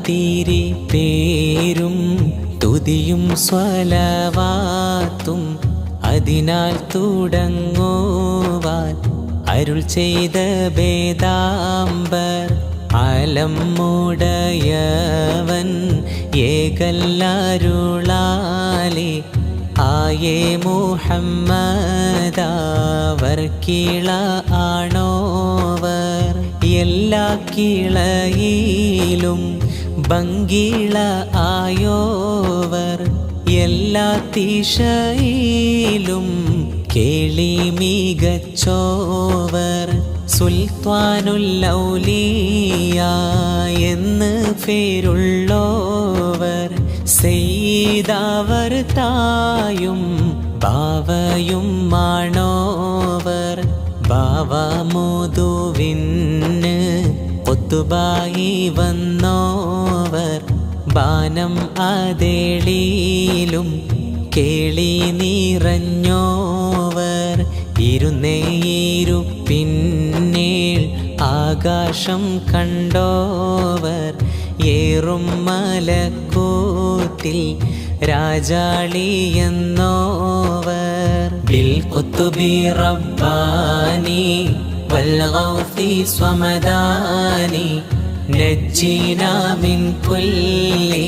തീരെ പേരും തുതിയും സ്വലവാത്തും അതിനാൽ തുടങ്ങുവാൻ അരുൾ ചെയ്ത ബേദാംബർ ആലമുടയവൻ ഏകല്ലരുളാലേ ആയേ മുഹമ്മദാവർ കിള ആണോവർ എല്ലാ കിളയിലും ഭംഗിള ആയോവർ എല്ലാ ദിശയിലും കേളി മികച്ചോവർ സുൽത്താനുൽ ഔലിയ എന്ന് പേരുള്ളോവർ സെയ്ദാവർ തായും ബാവയും മാണോവർ ബാവ മുതുവിന് ഒത്തുബായി വന്നോവർ ബാനം അതേളിയിലും കേളി നിറഞ്ഞോവർ ഇരുന്നേയിരുപ്പിന്നേൾ ആകാശം കണ്ടോവർ ഏറും മലക്കൂത്തിൽ രാജാളിയെന്നോവർ ബിൽ ഖുത്ബി റബ്ബാനി വൽ ഗൗസി സ്വമദാനി നജ്ജിനാ മിൻ കുല്ലി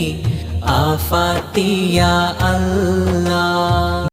ആഫാതി യാ അല്ലാഹ്.